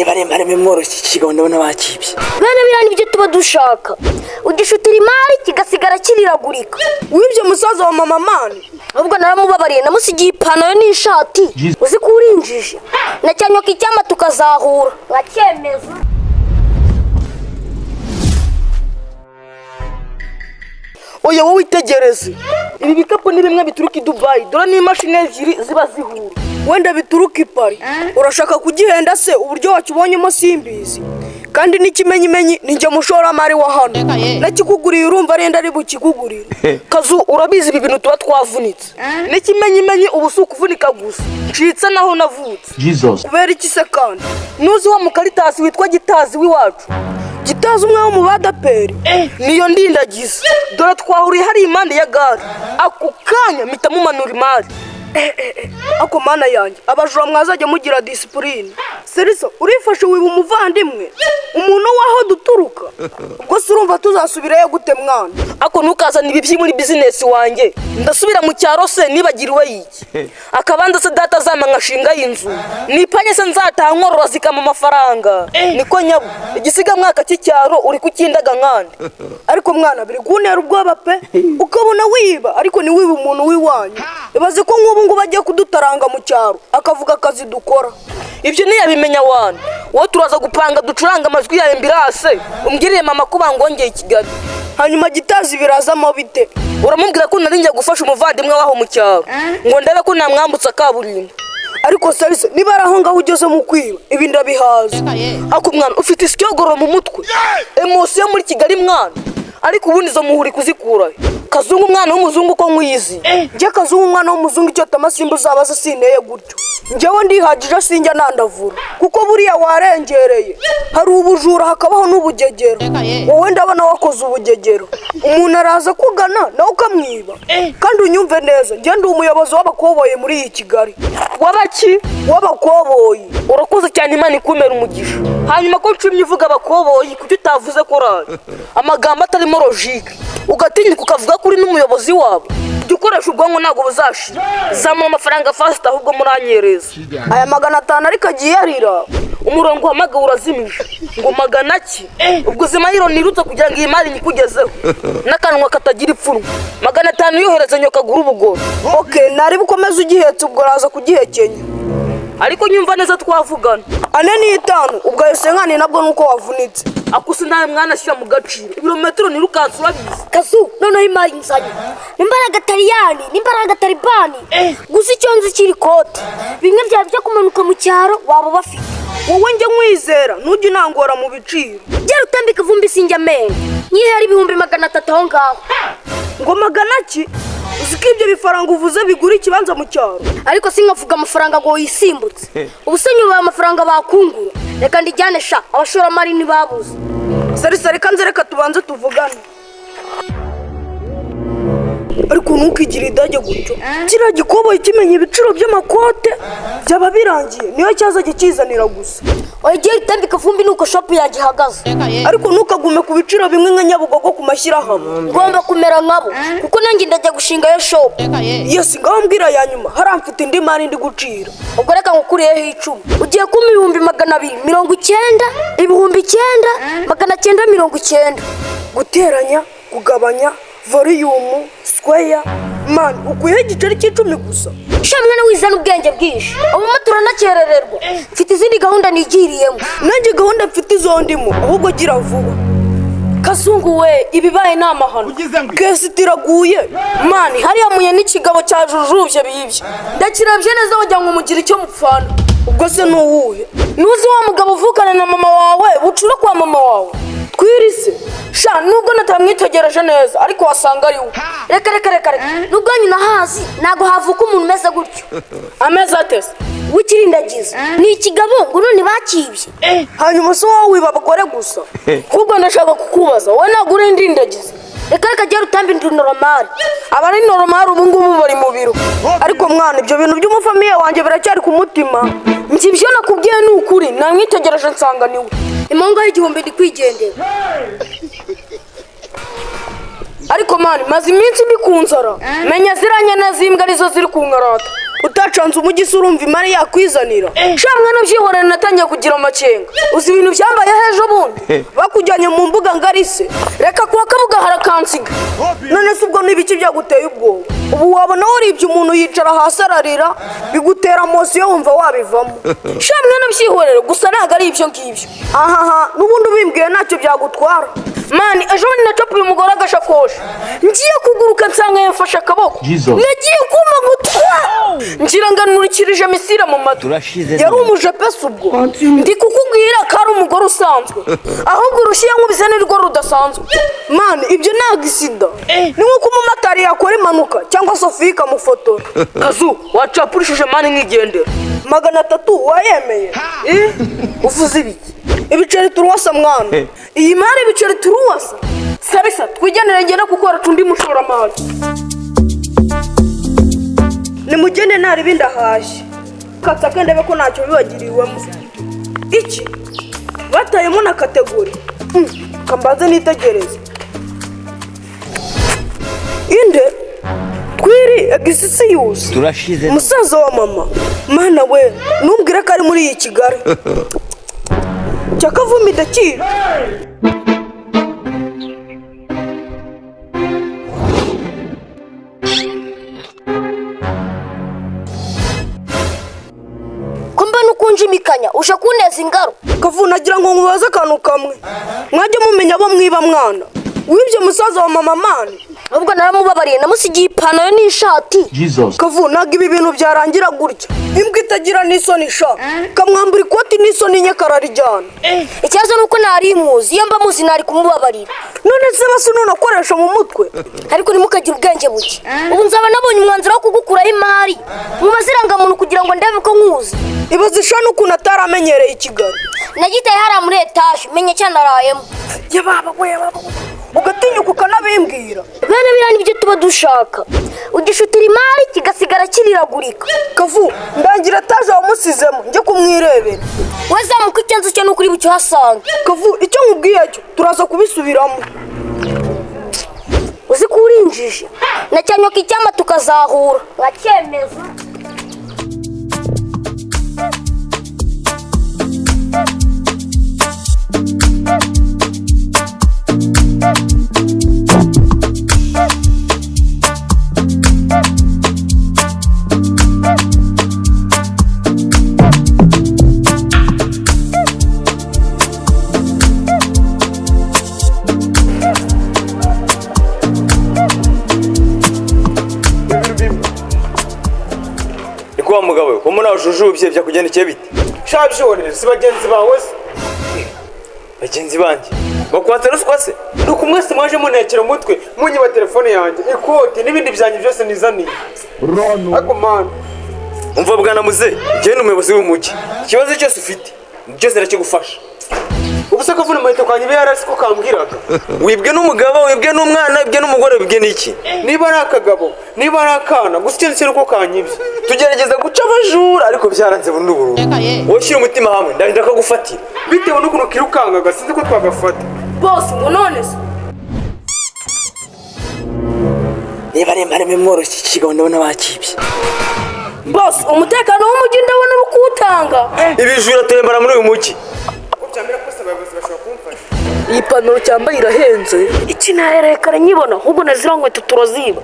niba ari mworoshye ikigo ndabona bakibye. Bene biriya nibyo tuba dushaka. Ugishutira imari kigasigara kiriragurika. Wibye musaza wa mama mani. Ahubwo naramubabariye namusigiye ipantaro n'ishati. Uzi ko urinjije. Na cyanyoka icyama tukazahura. Ngacyemeza. Oya wowe itegereze. Ibi bikapu ni bimwe bituruka i Dubai. Dore ni imashini ebyiri ziba zihura. Wenda bituruka i Paris. Urashaka kugihenda se uburyo wakibonyemo simbizi. Kandi n'ikimenyimenyi ninjye mushoramari wa hano. Nakikuguriye urumva arenda ari bukigugurire. Kazu urabizi ibi bintu tuba twavunitse. N'ikimenyimenyi ubu si ukuvunika gusa. Ncitse naho navutse. Jesus. Kubera iki se kandi? Nuzi wa mukaritasi witwa Gitazi w'iwacu. Gitazi umwe wo mu badaperi. Niyo ndindagize. Dore twahuriye hari impande ya gare. Ako kanya mpita mumanura imari. Ako mana yanjye abajura mwazajya mugira discipline. Seriso urifashe wiba umuvandimwe umuntu waho duturuka. Ubwo se urumva tuzasubirayo gute mwana? Ako ntukazana ibibyi muri business wanjye. Ndasubira mu cyaro se nibagiriwe yiki. Akabanza se data zama nkashinga y'inzu. Nipanye se nzataha nkorora zikama amafaranga. Niko nyabo igisiga mwaka cy'icyaro uri kukindaga nkande. Ariko mwana biri kuntera ubwoba pe. Ukabona wiba ariko ni wiba umuntu wiwanyu. Ibaze ko ngo bajye kudutaranga mu cyaro akavuga akazi dukora. Ibyo ntiyabimenya wana. Wowe turaza gupanga ducuranga amajwi ya ambulance umbwirire mama ko bangongeye i Kigali. Hanyuma Gitazi birazamo bite? Uramubwira ko nari njya gufasha umuvandimwe waho mu cyaro ngo ndebe ko namwambutsa kaburimbo. Ariko Salisa niba araho ngaho ugeze mu kwiba ibi ndabihaza. Ako mwana ufite isyogoro mu mutwe. Emotion muri Kigali mwana. Ariko ubundi zo muhuri kuzikura. Kazungu umwana w'umuzungu ko nkwizi. Nje Kazungu umwana w'umuzungu icyo tamasimbu zabaza sineye gutyo. Njewe ndihagije sinjya nandavura kuko buriya warengereye. Hari ubujura hakabaho n'ubugegero. Wowe ndabona wakoze ubugegero. Umuntu araza kugana nawe ukamwiba. Kandi unyumve neza nje ndi umuyobozi w'abakoboye muri iyi Kigali. Wabaki w'abakoboyi. Urakoze cyane Imana ikumera umugisha. Hanyuma ko ncumye uvuga abakoboyi kuko utavuze ko rari. Amagambo atarimo logique. Ugatinyuka ukavuga kuri n'umuyobozi wabo. Dukoresha ubwonko ntago buzashira. Zamura amafaranga fast ahubwo muranyereza. Aya 500 ariko agiye arira. Umurongo wamaga urazimije. Ngo magana ki? Ubwo zimayiro nirutse kugira ngo iyi mari nyikugezeho. Nakanwa katagira ipfunwe. 500 yohereza nyoka guru ubugoro. Okay, nari bukomeza ugihetse ubwo raza kugihekenya. Ariko nyumva neza twavugana. Ane ni 5 ubwo yesenkani nabwo nuko wavunitse. Akusi nawe mwana shyira mu gaciro. Ibirometero nirukanse urabizi. Kazu noneho imari nzanye. Nimbaraga Taliyani, nimbaraga Talibani. Gusa icyo nzi kiri kote. Bimwe byo kumanuka mu cyaro waba bafite. Wowe nje nkwizera nujye nangora mu biciro. Gera utambika vumbi sinjya menye. Nyihera 300 aho ngaho. Ngo magana ki? Uziko ibyo bifaranga uvuze bigura ikibanza mu cyaro. Ariko sinkavuga amafaranga ngo yisimbutse. Ubusenyu ba amafaranga bakungura. Reka ndijyane sha abashoramari ntibabuze. Sari kanze reka tubanze tuvugane. Ariko ntukigire idage gutyo. Kira gikoboye kimenye ibiciro by'amakote byaba birangiye niyo cyaza gikizanira gusa. Ogiye utambika vumbi nuko shop yagihagaze. Ariko ntukagume ku biciro bimwe nka Nyabugogo ku mashyirahamwe. Ngomba kumera nkabo kuko nanjye ndajya gushinga yo shop. Yes ngaho mbwira ya nyuma haramfite indi mari ndi gucira. Ubwo reka ngukuriyeho 10. Ugiye kuma 290, 9,990. Guteranya, kugabanya, volume, square, man ukuye igiceri cy'icumi gusa. Shamwe na wizana ubwenge bwinshi. Ubuma turanakerererwa. Mfite izindi gahunda nigiriyemo. Nanjye gahunda mfite izo ndimo ahubwo gira vuba. Kazungu we ibibaye namahano. Kesi tiraguye. Man hariya munye n'ikigabo cya jujubye bibye. Ndakiravye neza wajya ngo mugira icyo mupfana. Ubwo se nuwuhe? Nuzi wa mugabo uvukana na mama wawe bucura kwa mama wawe. Twiri se sha nubwo natamwitegereje neza ariko wasanga ari we. Reka nubwo nyina hazi nago havuka umuntu meze gutyo. Ameza atese wikirindagiza ni ikigabo ngo none bakibye. Hanyuma so wowe wiba abagore gusa. Kubwo ndashaka kukubaza wowe nagure indindagiza. Reka gera utambi ndi normal. Abari normal ubu ngubu bari mu biro. Ariko mwana ibyo bintu by'umufamiye wanjye biracyari ku mutima. Mbyibyo nakubwiye ni ukuri namwitegereje nsanga niwe. Imonga y'igihumbi ndi kwigendera. Ariko mani maze iminsi ndi kunzara. Menya ziranye na zimbwa arizo ziri kunkarata. utacanze umujyi se urumva imari yakwizanira shamwe nabyihorera natangiye kugira amakenga uzi ibintu byambaye ejo bundi bakujyanye mu mbuga ngari se reka kuba kabuga harakansiga none se ubwo n'ibiki byaguteye ubwoba ubu wabona waribye umuntu yicara hasi ararira bigutera mosiyo wumva wabivamo shamwe nabyihorera gusa ntabwo ari ibyo ngibyo ahaha n'ubundi ubimbwiye ntacyo byagutwara mani ejo bundi nacapuye umugore agashakoshi ngiye kuguruka nsanga yamfashe akaboko nagiye kuma gutwa ngira ngo nurikirije misira mu matwi yari umuje pesi ubwo ndi kukubwira ko ari umugore usanzwe ahubwo urushiye nk'ubize n'urwo rudasanzwe mani ibyo ntabwo isida ni nk'uko umumotari yakora impanuka cyangwa sofiya ikamufotora kazu wacapurishije mani nk'igendera 300 wayemeye uvuze ibiki ibiceri turuwasa mwana iyi mari ibiceri turuwasa sarisa twigenere ngenda gukora tundi mushoramari nimugende ntari bindi ahashye kataka ndebe ko ntacyo bibagiriwemo iki batayemo na kategori kambaze nitegereze inde Twiri egisisiyusi musaza wa mama mana we numbwire ko ari muri iyi Kigali cyakavumi dakira kumbe nukunje imikanya uje kuneza ingaro kavunagira ngo nkubaze akantu kamwe mwajye mumenya abo mwiba mwana wibye musaza wa mama mani ubwo naramubabariye namusigiye ipantaro n'ishati kavunaga ibi bintu byarangira gutya imbwa itagira n'isoni sha kamwambura ikoti n'isoni nye kararijyana ikibazo nuko nari muzi iyo mba muzi nari kumubabarira none se basi none akoresha mu mutwe ariko ntimukagira ubwenge buke ubu nzaba nabonye umwanzuro wo kugukuraho imari mu mazirangamuntu kugira ngo ndebe ko nkuzi ibaze sha n'ukuntu ataramenyereye i Kigali nagitaye hariya muri etaje menye cyane arayemo yababa we ugatinyuka ukanabimbwira bene biriya nibyo tuba dushaka ugishutira imari kigasigara kiriragurika kavu ndangira etaje wamusizemo njye kumwirebera we zamuka icyanzu cye n'ukuri bucyo hasanga kavu icyo nkubwiye cyo turaza kubisubiramo uzi ko urinjije na cyanyoka icyama tukazahura nkacyemeza Kwa mugabo ko muna ujujubye byakugendekeye bite shabishorere si bagenzi bawe se bagenzi banje bakwatse ruswa se nuko mwese mwaje munekera umutwe munyiba telefone yanjye ikoti n'ibindi byanyu byose nizaniye ako man umva bwana muze je n'umuyobozi w'umujyi ikibazo cyose ufite byose ndakigufasha ubuse ko vuna mahita kwanye yarasi ko kambwiraga wibwe n'umugabo wibwe n'umwana wibwe n'umugore wibwe n'iki niba ari akagabo niba ari akana gusa ikintu kiri ko kanyibye tugerageza guca abajura ariko byaranze burundu woshyira umutima hamwe ndahita kagufatira bitewe n'ukuntu kirukangaga sinzi ko twagafata bose ngo none se niba ari mare mworoshye ikigabo ndabona bakibye bose umutekano w'umujyi ndabona uri kuwutanga ibijura turembana muri uyu mujyi iyi pantaro cyambaye irahenze iki naherekare nyibona ahubwo nazira nkweto turaziba